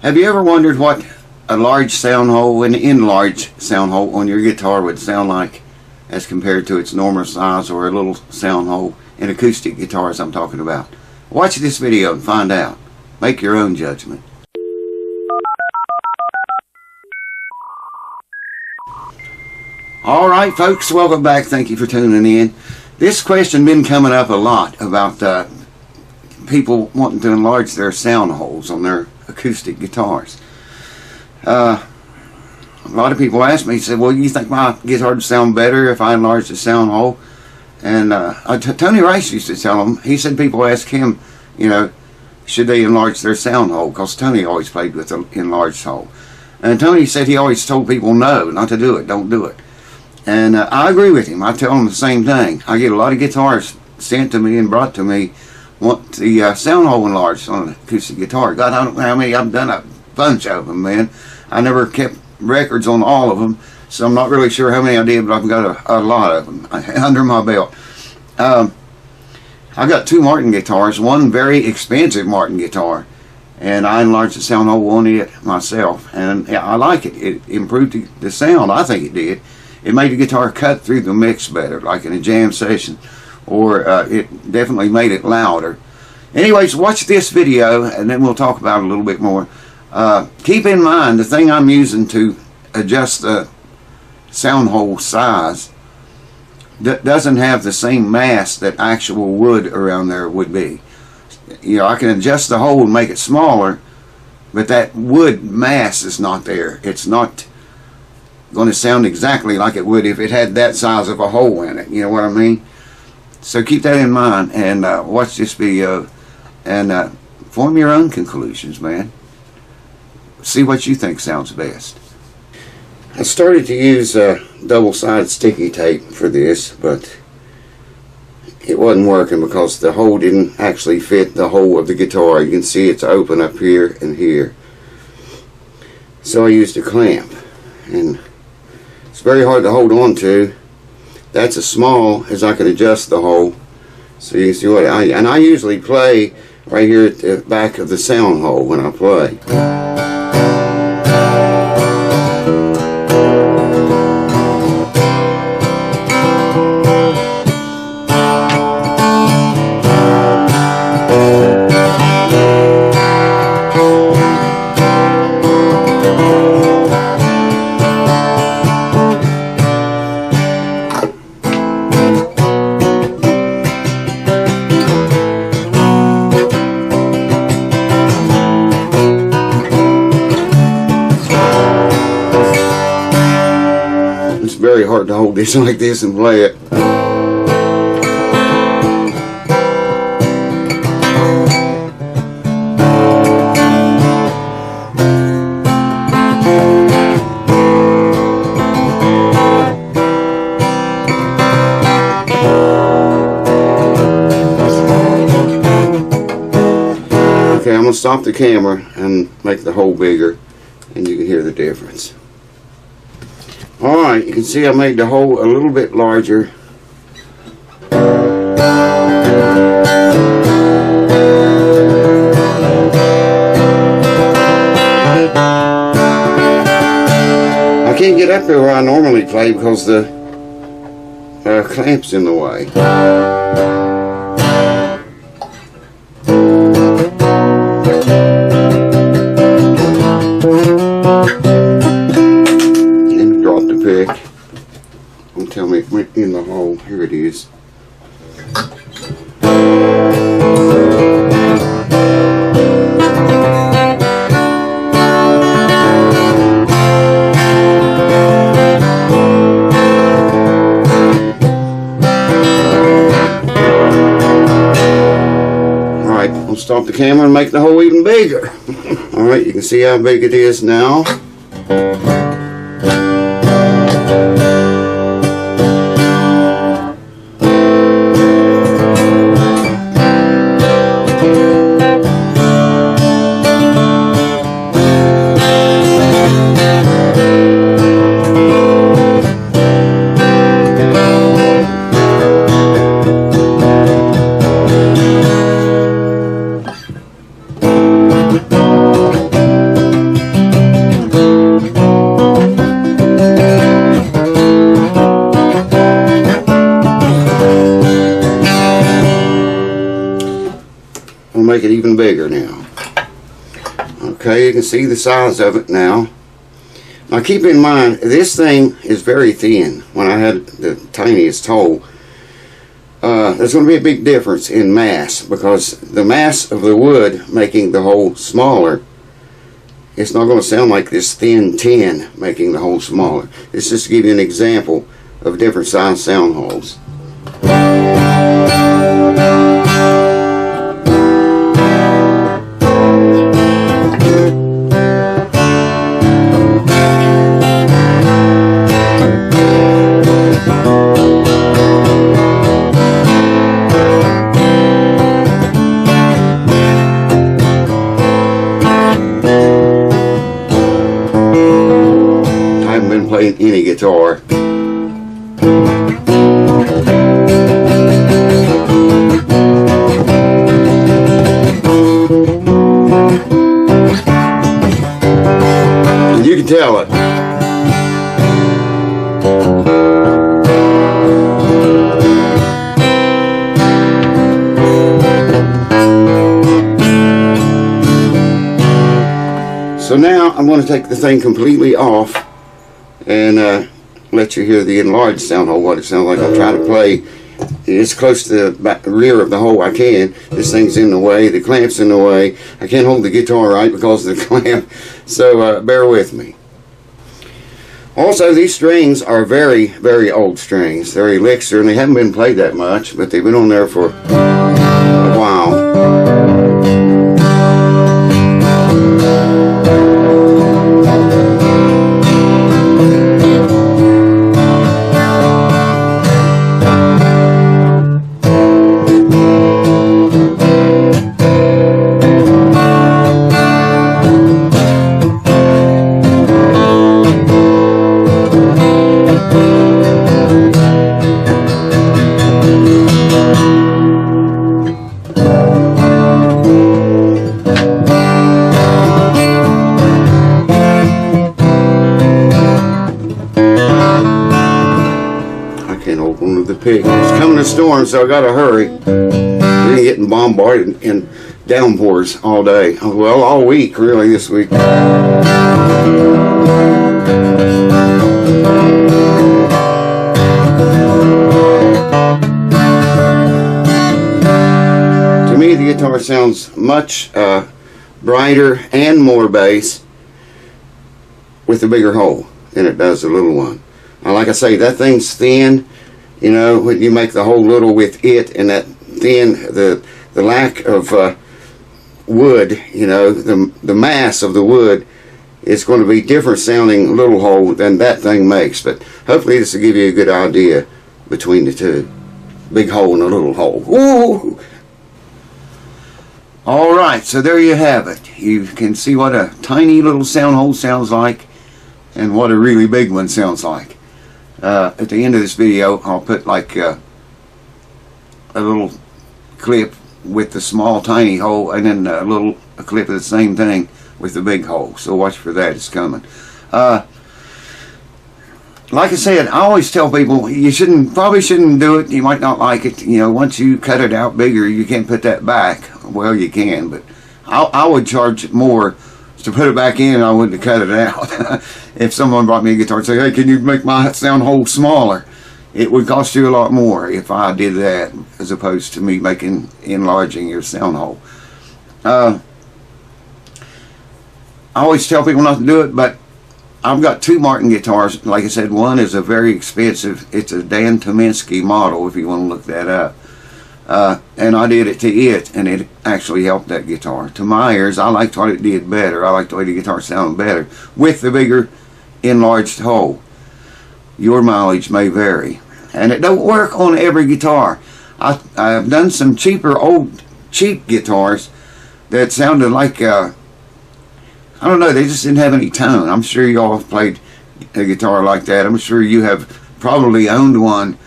Have you ever wondered what a large sound hole and enlarged sound hole on your guitar would sound like as compared to its normal size, or a little sound hole in acoustic guitars I'm talking about? Watch this video and find out. Make your own judgment. Alright folks, welcome back. Thank you for tuning in. This question been coming up a lot about people wanting to enlarge their sound holes on their acoustic guitars. A lot of people ask me, said, well, you think my guitar would sound better if I enlarged the sound hole? And Tony Rice used to tell them, he said people ask him, you know, should they enlarge their sound hole? Because Tony always played with an enlarged hole. And Tony said he always told people no, not to do it, don't do it. And I agree with him. I tell them the same thing. I get a lot of guitars sent to me and brought to me, want the sound hole enlarged on an acoustic guitar. God, I don't know how many. I've done a bunch of them, man. I never kept records on all of them, so I'm not really sure how many I did, but I've got a lot of them under my belt. I got two Martin guitars, one very expensive Martin guitar, and I enlarged the sound hole on it myself, and yeah, I like it. It improved the sound. I think it did. It made the guitar cut through the mix better, like in a jam session, or it definitely made it louder. Anyways, watch this video and then we'll talk about it a little bit more. Keep in mind, the thing I'm using to adjust the sound hole size doesn't have the same mass that actual wood around there would be. You know, I can adjust the hole and make it smaller, but that wood mass is not there. It's not going to sound exactly like it would if it had that size of a hole in it. You know what I mean? So keep that in mind and watch this video and form your own conclusions, man. See what you think sounds best. I started to use double-sided sticky tape for this, but it wasn't working because the hole didn't actually fit the hole of the guitar. You can see it's open up here and here. So I used a clamp, and it's very hard to hold on to. That's as small as I can adjust the hole. So you can see what I usually play right here at the back of the sound hole when I play. Very hard to hold this like this and play it. Okay, I'm going to stop the camera and make the hole bigger, and you can hear the difference. Alright, you can see I made the hole a little bit larger. I can't get up there where I normally play because the clamp's in the way. Don't tell me it went in the hole. Here it is. Alright, I'll stop the camera and make the hole even bigger. Alright, you can see how big it is now. bigger now. Okay, you can see the size of it now. Now keep in mind, this thing is very thin. When I had the tiniest hole, there's going to be a big difference in mass, because the mass of the wood making the hole smaller, it's not going to sound like this thin tin making the hole smaller. It's just to give you an example of different size sound holes. Playing any guitar. And you can tell it. So now I'm going to take the thing completely off and let you hear the enlarged sound hole, what it sounds like. I'll try to play as close to the back, rear of the hole I can. This thing's in the way, the clamp's in the way. I can't hold the guitar right because of the clamp, so bear with me. Also, these strings are very, very old strings. They're Elixir, and they haven't been played that much, but they've been on there for a while. It's coming a storm, so I gotta hurry. We're getting bombarded in downpours all day. Well, all week, really, this week. To me, the guitar sounds much brighter and more bass with the bigger hole than it does the little one. Now, like I say, that thing's thin. You know, when you make the hole little with it and that thin, the lack of wood, you know, the mass of the wood is going to be different sounding little hole than that thing makes. But hopefully this will give you a good idea between the two. Big hole and a little hole. Ooh! Alright, so there you have it. You can see what a tiny little sound hole sounds like and what a really big one sounds like. At the end of this video, I'll put like a little clip with the small tiny hole, and then a clip of the same thing with the big hole. So watch for that, it's coming. Like I said, I always tell people you probably shouldn't do it. You might not like it. You know, once you cut it out bigger, you can't put that back. Well, you can, but I would charge more to put it back in, I wouldn't have cut it out. If someone brought me a guitar and said, hey, can you make my sound hole smaller? It would cost you a lot more if I did that, as opposed to me enlarging your sound hole. I always tell people not to do it, but I've got two Martin guitars. Like I said, one is a very expensive, it's a Dan Tominski model, if you want to look that up. And I did it to it, and it actually helped that guitar. To my ears, I liked what it did better. I liked the way the guitar sounded better with the bigger enlarged hole. Your mileage may vary, and it don't work on every guitar. I've done some cheap guitars that sounded like I don't know, they just didn't have any tone. I'm sure you all have played a guitar like that. I'm sure you have probably owned one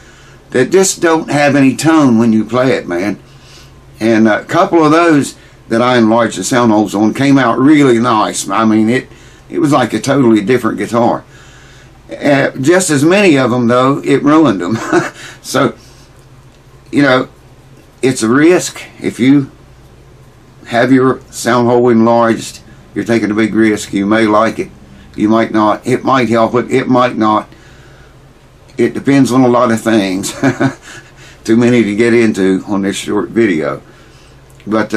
that just don't have any tone when you play it, man. And a couple of those that I enlarged the sound holes on came out really nice. I mean, it was like a totally different guitar. Just as many of them, though, it ruined them. So, you know, it's a risk. If you have your sound hole enlarged. You're taking a big risk. You may like it. You might not. It might help it. It might not. It depends on a lot of things. Too many to get into on this short video. But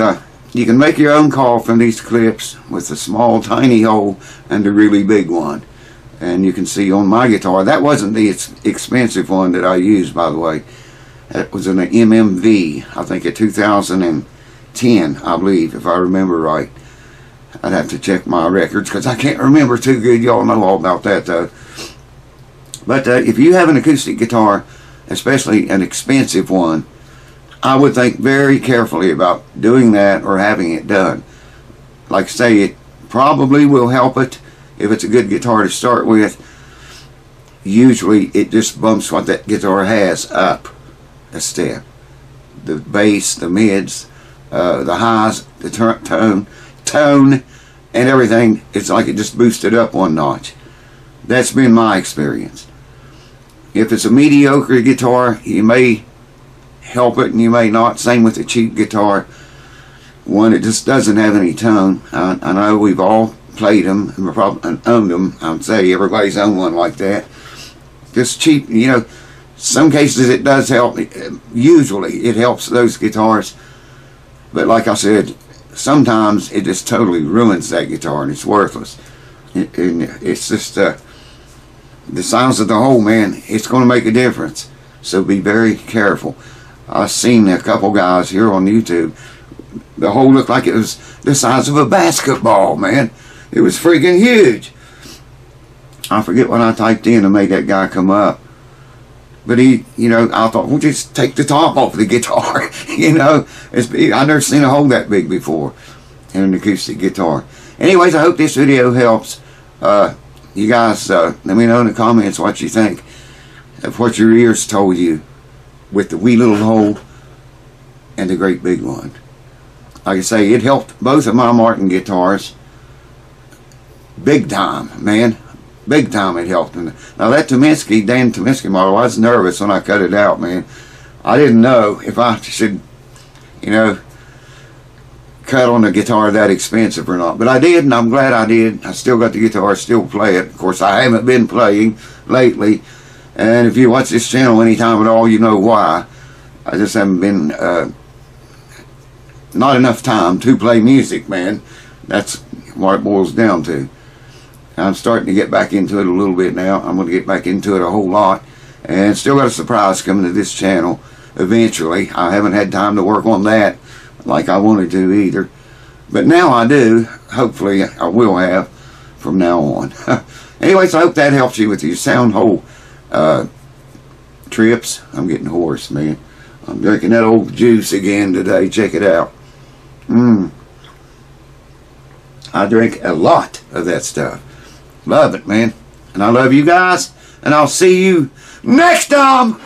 you can make your own call from these clips with the small tiny hole and the really big one. And you can see on my guitar, that wasn't the expensive one that I used, by the way. It was an MMV, I think a 2010, I believe, if I remember right. I'd have to check my records because I can't remember too good. Y'all know all about that though. But if you have an acoustic guitar, especially an expensive one, I would think very carefully about doing that or having it done. Like I say, it probably will help it if it's a good guitar to start with. Usually it just bumps what that guitar has up a step. The bass, the mids, the highs, the tone, and everything. It's like it just boosted up one notch. That's been my experience. If it's a mediocre guitar, you may help it and you may not. Same with a cheap guitar, one that just doesn't have any tone. I know we've all played them and owned them. I'd say everybody's owned one like that. Just cheap, you know. Some cases it does help. Usually it helps those guitars. But like I said, sometimes it just totally ruins that guitar and it's worthless. And it's just the size of the hole, man. It's going to make a difference. So be very careful. I've seen a couple guys here on YouTube. The hole looked like it was the size of a basketball, man. It was freaking huge. I forget what I typed in to make that guy come up. But he, you know, I thought, well, just take the top off the guitar. You know, I've never seen a hole that big before in an acoustic guitar. Anyways, I hope this video helps. You guys, let me know in the comments what you think of what your ears told you with the wee little hole and the great big one. Like I say, it helped both of my Martin guitars big time, man. Big time it helped. Now that Dan Tominski model, I was nervous when I cut it out, man. I didn't know if I should, you know, cut on a guitar that expensive or not. But I did, and I'm glad I did. I still got the guitar, still play it. Of course, I haven't been playing lately. And if you watch this channel anytime at all, you know why. I just haven't been, not enough time to play music, man. That's what it boils down to. I'm starting to get back into it a little bit now. I'm going to get back into it a whole lot. And still got a surprise coming to this channel eventually. I haven't had time to work on that like I wanted to either. But now I do. Hopefully I will have from now on. Anyways, I hope that helps you with your sound hole trips. I'm getting hoarse, man. I'm drinking that old juice again today. Check it out. I drink a lot of that stuff. Love it, man. And I love you guys. And I'll see you next time.